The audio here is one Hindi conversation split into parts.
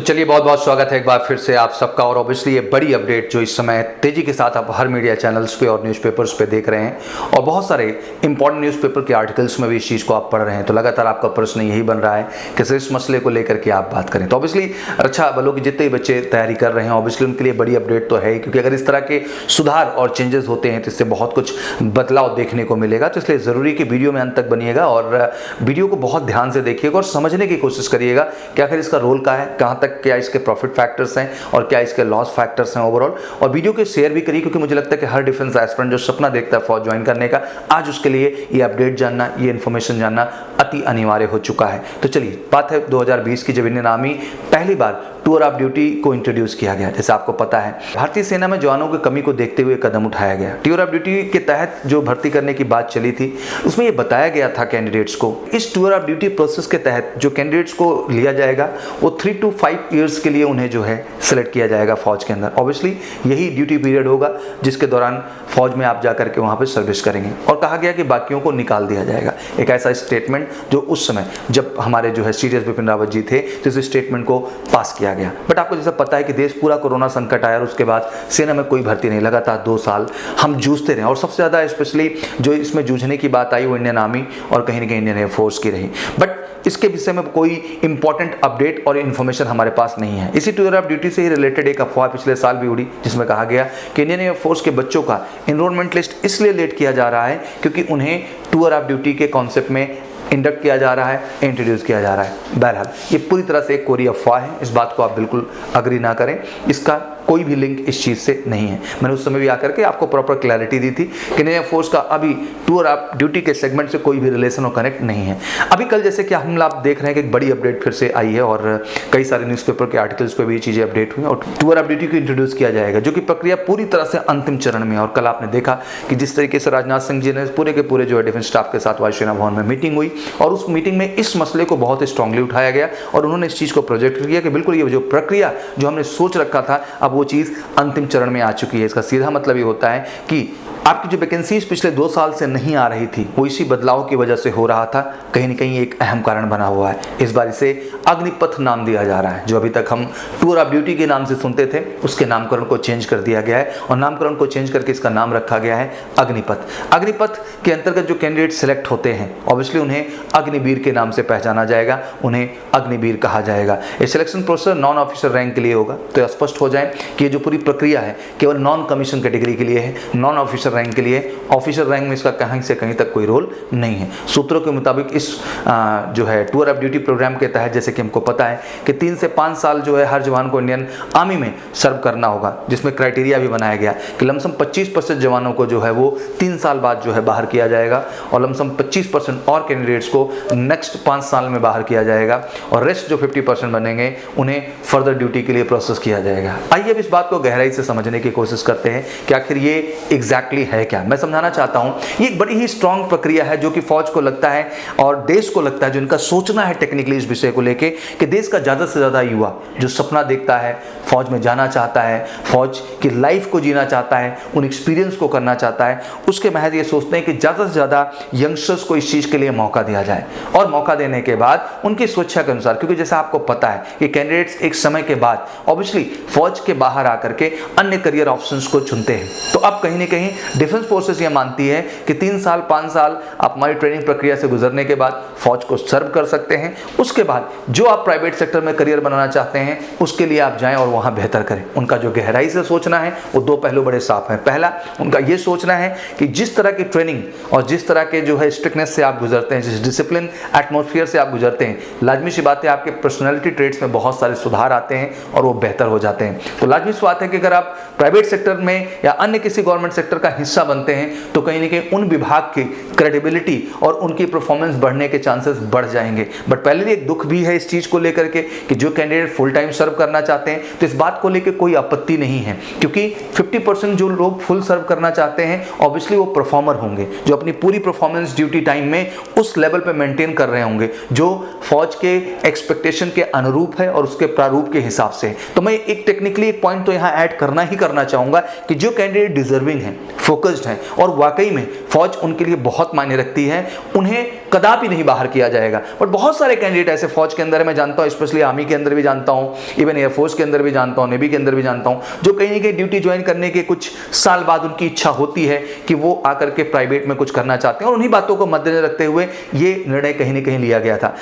चलिए बहुत बहुत स्वागत है एक बार फिर से आप सबका। और ऑब्वियसली ये बड़ी अपडेट जो इस समय तेजी के साथ आप हर मीडिया चैनल्स पे और न्यूज़पेपर्स पे देख रहे हैं और बहुत सारे इंपॉर्टेंट न्यूज़पेपर के आर्टिकल्स में भी इस चीज़ को आप पढ़ रहे हैं, तो लगातार आपका प्रश्न यही बन रहा है कि इस मसले को लेकर के आप बात करें। तो ऑब्वियसली रक्षा बलों के जितने बच्चे तैयारी कर रहे हैं ऑब्वियसली उनके लिए बड़ी अपडेट तो है ही, क्योंकि अगर इस तरह के सुधार और चेंजेस होते हैं तो इससे बहुत कुछ बदलाव देखने को मिलेगा। तो इसलिए ज़रूरी कि वीडियो में अंत तक बनिएगा और वीडियो को बहुत ध्यान से देखिएगा और समझने की कोशिश करिएगा कि आखिर इसका रोल क्या है, कहाँ तक क्या इसके प्रॉफिट फैक्टर्स हैं और क्या इसके लॉस फैक्टर्स हैं ओवरऑल। और वीडियो के शेयर भी करिए, क्योंकि मुझे लगता है कि हर डिफेंस एस्पिरेंट जो सपना देखता है फौज ज्वाइन करने का, आज उसके लिए ये अपडेट जानना, ये इन्फॉर्मेशन जानना अति अनिवार्य हो चुका है। तो चलिए, बात है 2020 की, जब इंडियन आर्मी पहली बार टूर ऑफ ड्यूटी को इंट्रोड्यूस किया गया। जैसे आपको पता है भारतीय सेना में जवानों की कमी को देखते हुए कदम उठाया गया। टूर ऑफ ड्यूटी के तहत जो भर्ती करने की बात चली थी उसमें ये बताया गया था कैंडिडेट्स को, इस टूर ऑफ ड्यूटी प्रोसेस के तहत जो कैंडिडेट्स को लिया जाएगा वो 3 to 5 ईयर्स के लिए उन्हें जो है सिलेक्ट किया जाएगा फौज के अंदर। ऑब्वियसली यही ड्यूटी पीरियड होगा जिसके दौरान फौज में आप जाकर के वहाँ पर सर्विस करेंगे, और कहा गया कि बाकियों को निकाल दिया जाएगा। एक ऐसा स्टेटमेंट जो उस समय जब हमारे जो है सीडीएस बिपिन रावत जी थे तो इस स्टेटमेंट को पास किया गया। बट आपको जैसा पता है कि देश पूरा कोरोना संकट आया और उसके बाद सेना में कोई भर्ती नहीं, लगातार 2 साल हम जूझते रहे और सबसे ज़्यादा स्पेशली जो इसमें जूझने की बात आई वो इंडियन आर्मी और कहीं ना कहीं इंडियन एयरफोर्स की रही। बट इसके विषय में कोई इंपॉर्टेंट अपडेट और इन्फॉर्मेशन हमारे पास नहीं है। इसी टूर ऑफ ड्यूटी से ही रिलेटेड एक अफवाह पिछले साल भी उड़ी जिसमें कहा गया कि इंडियन एयरफोर्स के बच्चों का एनरोलमेंट लिस्ट इसलिए लेट किया जा रहा है क्योंकि उन्हें टूर ऑफ ड्यूटी के कॉन्सेप्ट में इंडक्ट किया जा रहा है, इंट्रोड्यूस किया जा रहा है। बहरहाल ये पूरी तरह से एक कोरी अफवाह है, इस बात को आप बिल्कुल अग्री ना करें, इसका कोई भी लिंक इस चीज़ से नहीं है। मैंने उस समय भी आकर के आपको प्रॉपर क्लैरिटी दी थी कि इंडियन एयरफोर्स का अभी टूर ऑफ ड्यूटी के सेगमेंट से कोई भी रिलेशन और कनेक्ट नहीं है। अभी कल जैसे कि हम आप देख रहे हैं कि एक बड़ी अपडेट फिर से आई है और कई सारे न्यूज़पेपर के आर्टिकल्स पे भी ये चीज़ें अपडेट हुई और टूर ऑफ ड्यूटी को इंट्रोड्यूस किया जाएगा, जो कि प्रक्रिया पूरी तरह से अंतिम चरण में है। और कल आपने देखा कि जिस तरीके से राजनाथ सिंह जी ने पूरे के पूरे जो है डिफेंस स्टाफ के साथ वायुसेना भवन में मीटिंग हुई और उस मीटिंग में इस मसले को बहुत स्ट्रांगली उठाया गया और उन्होंने इस चीज़ को प्रोजेक्ट किया कि बिल्कुल ये जो प्रक्रिया जो हमने सोच रखा था अब वो चीज़ अंतिम चरण में आ चुकी है। इसका सीधा मतलब ये होता है कि आपकी जो वैकेंसीज पिछले 2 साल से नहीं आ रही थी वो इसी बदलाव की वजह से हो रहा था, कहीं ना कहीं एक अहम कारण बना हुआ है। इस बार इसे अग्निपथ नाम दिया जा रहा है। जो अभी तक हम टूर ऑफ ड्यूटी के नाम से सुनते थे उसके नामकरण को चेंज कर दिया गया है और नामकरण को चेंज करके इसका नाम रखा गया है अग्निपथ। अग्निपथ के अंतर्गत जो कैंडिडेट सिलेक्ट होते हैं ऑब्वियसली उन्हें अग्निवीर के नाम से पहचाना जाएगा, उन्हें अग्निवीर कहा जाएगा। ये selection process non officer rank के लिए होगा। तो स्पष्ट हो जाए कि ये जो पूरी प्रक्रिया है केवल नॉन कमीशन कैटेगरी के लिए है, नॉन ऑफिसर रैंक के लिए। ऑफिसर रैंक में इसका कहीं से कहीं तक कोई रोल नहीं है। सूत्रों के मुताबिक इस जो है टूर ऑफ ड्यूटी प्रोग्राम के तहत जैसे कि हमको पता है कि 3 से 5 साल जो है हर जवान को इंडियन आर्मी में सर्व करना होगा, जिसमें क्राइटेरिया भी बनाया गया कि लमसम 25% जवानों को जो है वो 3 साल बाद जो है बाहर किया जाएगा और लमसम 25% और कैंडिडेट्स को नेक्स्ट 5 साल में बाहर किया जाएगा और रेस्ट जो 50% बनेंगे उन्हें फर्दर ड्यूटी के लिए प्रोसेस किया जाएगा। आइए अब इस बात को गहराई से समझने की कोशिश करते हैं कि आखिर ये एग्जैक्टली है क्या। मैं समझाना चाहता हूं ये एक बड़ी ही स्ट्रांग प्रक्रिया है जो कि फौज को लगता है और देश को लगता है, जो इनका सोचना है टेक्निकली इस विषय को लेके कि देश का ज्यादा से ज्यादा युवा जो सपना देखता है, फौज में जाना चाहता है, फौज की लाइफ को जीना चाहता है, उन एक्सपीरियंस को करना चाहता है, उसके महज ये सोचते हैं कि ज्यादा से ज्यादा यंगस्टर्स को इस चीज के लिए मौका दिया जाए और मौका देने के बाद उनकी स्वेच्छा के अनुसार, क्योंकि जैसा आपको पता है कि कैंडिडेट्स एक समय के बाद ऑब्वियसली फौज के बाहर आकर के अन्य करियर ऑप्शंस को चुनते हैं। तो अब कहीं ना कहीं डिफेंस फोर्सेस ये मानती है कि 3 साल 5 साल आप हमारी ट्रेनिंग प्रक्रिया से गुजरने के बाद फौज को सर्व कर सकते हैं। उसके बाद जो आप प्राइवेट सेक्टर में करियर बनाना चाहते हैं उसके लिए आप जाएं और वहां बेहतर करें। उनका जो गहराई से सोचना है वो 2 पहलू बड़े साफ हैं। पहला, उनका ये सोचना है कि जिस तरह की ट्रेनिंग और जिस तरह के जो है स्ट्रिक्टनेस से आप गुजरते हैं, जिस डिसिप्लिन एटमॉस्फेयर से आप गुजरते हैं, लाजमी सी बात है आपके पर्सनैलिटी ट्रेट्स में बहुत सारे सुधार आते हैं और वो बेहतर हो जाते हैं। तो लाजमी सी बात है कि अगर आप प्राइवेट सेक्टर में या अन्य किसी गवर्नमेंट सेक्टर का हिस्सा बनते हैं तो कहीं ना कहीं उन विभाग की क्रेडिबिलिटी और उनकी परफॉर्मेंस बढ़ने के चांसेस बढ़ जाएंगे। बट पहले भी एक दुख भी है इस चीज को लेकर के कि जो कैंडिडेट फुल टाइम सर्व करना चाहते हैं तो इस बात को लेकर कोई आपत्ति नहीं है, क्योंकि 50% जो लोग फुल सर्व करना चाहते हैं ऑब्वियसली वो परफॉर्मर होंगे जो अपनी पूरी परफॉर्मेंस ड्यूटी टाइम में उस लेवल पे मेंटेन कर रहे होंगे जो फौज के एक्सपेक्टेशन के अनुरूप है और उसके प्रारूप के हिसाब से। तो मैं एक टेक्निकली एक पॉइंट तो यहाँ ऐड करना चाहूंगा कि जो कैंडिडेट डिजर्विंग है, फोकस्ड है और वाकई में फौज उनके लिए बहुत मायने रखती है, उन्हें कदापि नहीं बाहर किया जाएगा। बट बहुत सारे कैंडिडेट ऐसे फौज के अंदर है, मैं जानता हूँ, स्पेशली आर्मी के अंदर भी जानता हूँ, इवन एयरफोर्स के अंदर भी जानता हूँ, नेवी के अंदर भी जानता हूँ, जो कहीं ना कहीं ड्यूटी ज्वाइन करने के कुछ साल बाद उनकी इच्छा होती है कि वो आकर के प्राइवेट में कुछ करना चाहते हैं, और उन्हीं बातों को मद्देनजर रखते हुए ये निर्णय कहीं ना कहीं लिया गया था।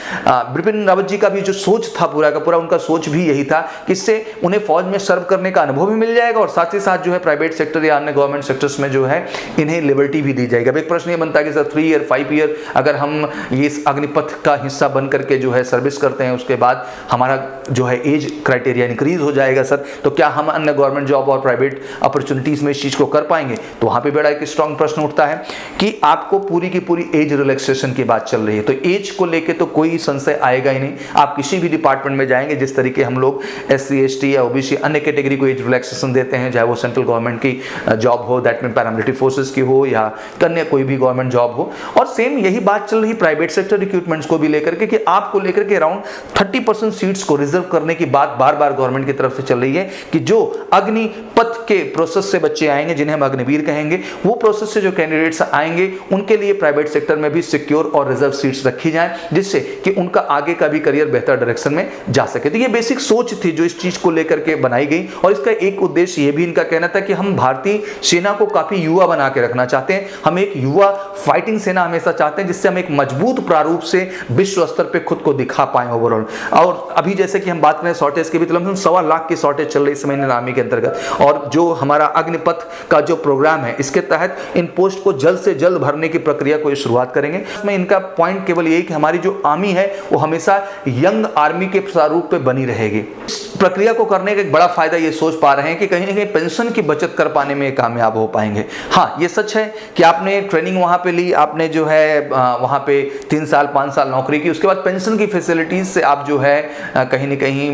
बिपिन रावत जी का भी जो सोच था पूरा का पूरा, उनका सोच भी यही था कि इससे उन्हें फौज में सर्व करने का अनुभव भी मिल जाएगा और साथ ही साथ जो है प्राइवेट सेक्टर या अन्य गवर्नमेंट सेक्टर्स में जो है इन्हें लिबर्टी भी दी जाएगी। अब एक प्रश्न ये बनता है कि सर 3 ईयर 5 ईयर अगर हम ये इस अग्निपथ का हिस्सा बन करके जो है सर्विस करते हैं, उसके बाद हमारा जो है एज क्राइटेरिया इंक्रीज हो जाएगा सर, तो क्या हम अन्य गवर्नमेंट जॉब और प्राइवेट अपॉर्चुनिटीज में इस चीज को कर पाएंगे? तो वहां पे बड़ा एक स्ट्रॉन्ग प्रश्न उठता है कि आपको पूरी की पूरी एज रिलैक्सेशन की बात चल रही है, तो एज को लेके तो कोई संशय आएगा ही नहीं। आप किसी भी डिपार्टमेंट में जाएंगे, जिस तरीके हम लोग SC ST या OBC अन्य कैटेगरी को एज रिलैक्सेशन देते हैं, चाहे वो सेंट्रल गवर्नमेंट की जॉब हो, दैट मीन पैरामिलिट्री फोर्सेस की हो या अन्य कोई भी गवर्नमेंट जॉब हो, और सेम यही बात चल रही प्राइवेट सेक्टर रिक्रूटमेंट्स को भी लेकर के कि आपको लेकर के अराउंड 30% सीट्स को रिजर्व करने की बात बार बार गवर्नमेंट की तरफ से चल रही है कि जो अग्निपथ के प्रोसेस से बच्चे आएंगे, जिन्हें हम अग्निवीर कहेंगे, वो प्रोसेस से जो कैंडिडेट्स आएंगे उनके लिए प्राइवेट सेक्टर में भी सिक्योर और रिजर्व सीट्स रखी जाएं, जिससे कि उनका आगे का भी करियर बेहतर डायरेक्शन में जा सके। तो ये बेसिक सोच थी जो इस चीज को लेकर के बनाई गई, और इसका एक उद्देश्य ये भी इनका कहना था कि हम भारतीय सेना को काफी युवा बना के रखना चाहते हैं, हम एक युवा फाइटिंग सेना हमेशा चाहते हैं, जिससे हम एक मजबूत प्रारूप से विश्व स्तर पे खुद को दिखा पाए ओवरऑल। और अभी जैसे कि हम बात करें शॉर्टेज की भी, तो हम 1.25 लाख की शॉर्टेज चल रही इस महीने आर्मी के अंतर्गत, और जो हमारा अग्निपथ का जो प्रोग्राम है, इसके तहत इन पोस्ट को जल्द से जल्द भरने की प्रक्रिया को शुरुआत करेंगे। इसमें इनका पॉइंट केवल यही कि हमारी जो आर्मी है वो हमेशा यंग आर्मी के प्रारूप पे बनी रहेगी। इस प्रक्रिया को करने का एक बड़ा फायदा ये सोच पा रहे हैं कि कहीं ना कहीं पेंशन की बचत कर पाने में कामयाब हो पाएंगे। हाँ, ये सच है कि आपने ट्रेनिंग वहां पे ली, आपने जो है वहां पे 3 साल 5 साल नौकरी की, उसके बाद पेंशन की फैसिलिटीज से आप जो है कहीं ना कहीं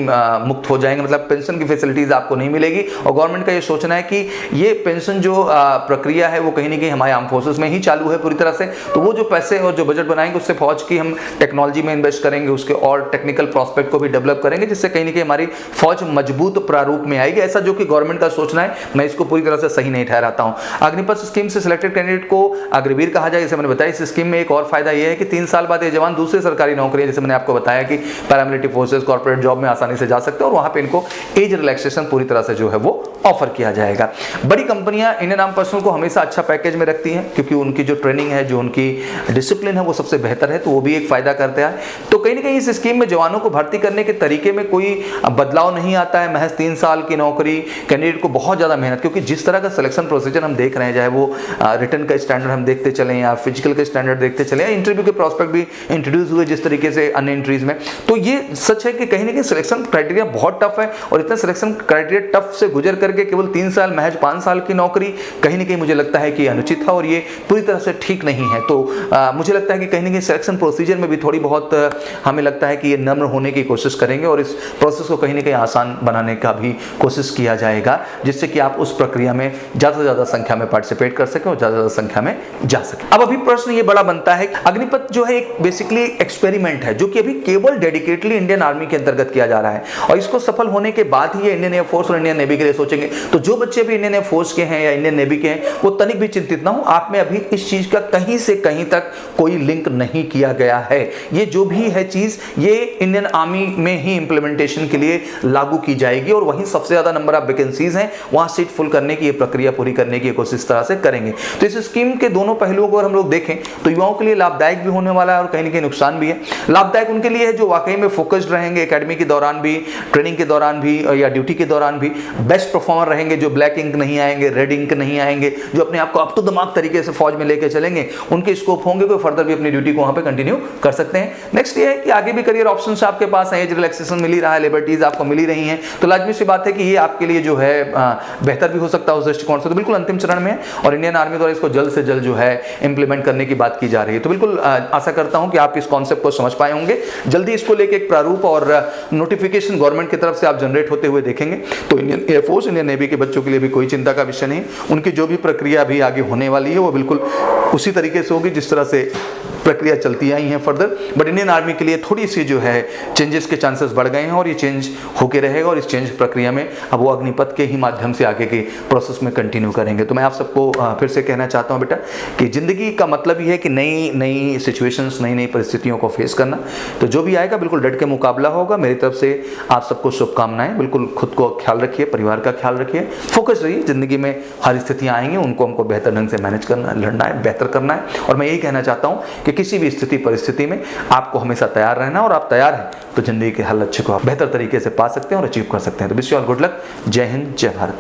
मुक्त हो जाएंगे, मतलब पेंशन की फैसिलिटीज आपको नहीं मिलेगी। और गवर्नमेंट का ये सोचना है कि ये पेंशन जो प्रक्रिया है वो कहीं ना कहीं हमारे आर्म फोर्सेस में ही चालू है पूरी तरह से, तो वो जो पैसे और जो बजट बनाएंगे उससे फौज की हम टेक्नोलॉजी में इन्वेस्ट करेंगे, उसके और टेक्निकल प्रोस्पेक्ट को भी डेवलप करेंगे, जिससे कहीं ना कहीं हमारी फौज मजबूत प्रारूप में आएगी। ऐसा जो कि गवर्नमेंट का सोचना है, मैं इसको पूरी तरह से सही नहीं ठहराता हूं। अग्निपथ स्कीम से सिलेक्टेड कैंडिडेट को अग्निवीर कहा जाए, जैसे मैंने बताया। इस स्कीम में एक और फायदा यह है कि 3 साल बाद ये जवान दूसरी सरकारी नौकरी, जैसे मैंने आपको बताया कि पैरामिलिट्री फोर्सेस, कॉर्पोरेट जॉब में आसानी से जा सकते हैं, और वहां पे इनको एज रिलैक्सेशन पूरी तरह से जो है वो ऑफर किया जाएगा। बड़ी कंपनियां इंडियन आर्म पर्सनल को हमेशा अच्छा पैकेज में रखती हैं, क्योंकि उनकी जो ट्रेनिंग है, जो उनकी डिसिप्लिन है, वो सबसे बेहतर है, तो वो भी एक फायदा करते हैं। तो कहीं ना कहीं इस स्कीम में जवानों को भर्ती करने के तरीके में कोई बदलाव नहीं आता है। महज 3 साल की नौकरी, कैंडिडेट को बहुत ज्यादा मेहनत, क्योंकि जिस तरह का सिलेक्शन प्रोसीजर हम देख रहे हैं, चाहे वो रिटन का स्टैंडर्ड हम देखते चले या फिजिकल का स्टैंडर्ड देखते चले या इंटरव्यू के प्रोस्पेक्ट भी इंट्रोड्यूस हुए जिस तरीके से अन्य एंट्रीज में, तो ये सच है कि कहीं ना कहीं सिलेक्शन क्राइटेरिया बहुत टफ है। और इतना सिलेक्शन क्राइटेरिया टफ से गुजर करके केवल 3 साल, महज 5 साल की नौकरी, कहीं ना कहीं मुझे लगता है कि अनुचित है और ये पूरी तरह से ठीक नहीं है। तो मुझे लगता है कि कहीं ना कहीं सिलेक्शन प्रोसीजर में भी थोड़ी बहुत हमें लगता है कि ये नम्र होने की कोशिश करेंगे और इस प्रोसेस को कहीं ना कहीं आसान बनाने का भी कोशिश किया जाएगा, जिससे कि आप उस प्रक्रिया में ज़्यादा से ज़्यादा संख्या में पार्टिसिपेट कर सकें और ज़्यादा से ज़्यादा संख्या में जा सकें। अब अभी प्रश्न ये बड़ा बनता है, अग्निपथ जो है एक बेसिकली एक्सपेरिमेंट है, जो कि अभी केवल डेडिकेटली इंडियन आर्मी के अंतर्गत किया जा रहा है, और इसको सफल होने के बाद ही ये इंडियन एयरफोर्स और इंडियन नेवी के लिए सोचेंगे। तो जो बच्चे भी इंडियन एयरफोर्स के हैं या इंडियन नेवी के हैं, वो तनिक भी चिंतित ना हो, आप में अभी इस चीज का कहीं से कहीं तक कोई लिंक नहीं किया गया है। ये जो भी है चीज, ये इंडियन आर्मी में ही इंप्लीमेंटेशन के लिए लागू की जाएगी, और वहीं सबसे ज्यादा नंबर ऑफ वैकेंसीज हैं, वहां सीट फुल करने की ये प्रक्रिया पूरी करने की कोशिश तरह से करेंगे। तो इस स्कीम के दोनों पहलुओं को अगर हम लोग देखें तो युवाओं के लिए लाभदायक भी होने वाला है और कहीं ना कहीं नुकसान भी है। लाभदायक उनके लिए है जो वाकई में फोकस्ड रहेंगे, एकेडमी के दौरान भी, ट्रेनिंग के दौरान भी या ड्यूटी के दौरान भी बेस्ट परफॉर्मर रहेंगे, जो ब्लैक इंक नहीं आएंगे, रेड इंक नहीं आएंगे, जो अपने आप को अप टू द मार्क तरीके से फौज में लेके चलेंगे, उनके स्कोप होंगे, कोई फर्दर भी अपनी ड्यूटी को वहां पे कंटिन्यू कर सकते हैं। नेक्स्ट ये है कि आगे भी करियर ऑप्शंस आपके पास हैं, एज रिलैक्सेशन मिल ही रहा है, लिबर्टीज आपको मिल ही रही हैं, तो लाजमी सी बात है कि ये आपके लिए जो है बेहतर भी हो सकता है उस दृष्टिकोण से। तो बिल्कुल अंतिम चरण में है और इंडियन आर्मी द्वारा इसको जल्द से जल्द जो है इंप्लीमेंट करने की बात की जा रही है। तो बिल्कुल आशा करता हूं कि आप इस कॉन्सेप्ट को समझ पाए होंगे। जल्दी इसको लेके एक प्रारूप और नोटिफिकेशन गवर्नमेंट की तरफ से आप जनरेट होते हुए देखेंगे। तो इंडियन एयरफोर्स, इंडियन नेवी के बच्चों के लिए भी कोई चिंता का विषय नहीं, उनकी जो भी प्रक्रिया अभी आगे होने वाली है वो बिल्कुल उसी तरीके से होगी जिस तरह से प्रक्रिया चलती आई है फर्दर। बट इंडियन आर्मी के लिए थोड़ी सी जो है चेंजेस के चांसेस बढ़ गए हैं और ये चेंज होके रहेगा, और इस चेंज प्रक्रिया में अब वो अग्निपथ के ही माध्यम से आगे के प्रोसेस में कंटिन्यू करेंगे। तो मैं आप सबको फिर से कहना चाहता हूँ बेटा कि जिंदगी का मतलब ये है कि नई नई नई सिचुएशंस, नई नई परिस्थितियों को फेस करना। तो जो भी आएगा बिल्कुल डट के मुकाबला होगा। मेरी तरफ से आप सबको शुभकामनाएं। बिल्कुल खुद को ख्याल रखिए, परिवार का ख्याल रखिए, फोकस रहिए। ज़िंदगी में हर स्थितियाँ आएंगी, उनको हमको बेहतर ढंग से मैनेज करना, लड़ना है, बेहतर करना है। और मैं यही कहना चाहता हूँ कि किसी भी स्थिति परिस्थिति में आपको हमेशा तैयार रहना, और आप तैयार हैं तो ज़िंदगी के हल अच्छे को आप बेहतर तरीके से पा सकते हैं और अचीव कर सकते हैं। तो wish you all good luck. जय हिंद, जय भारत।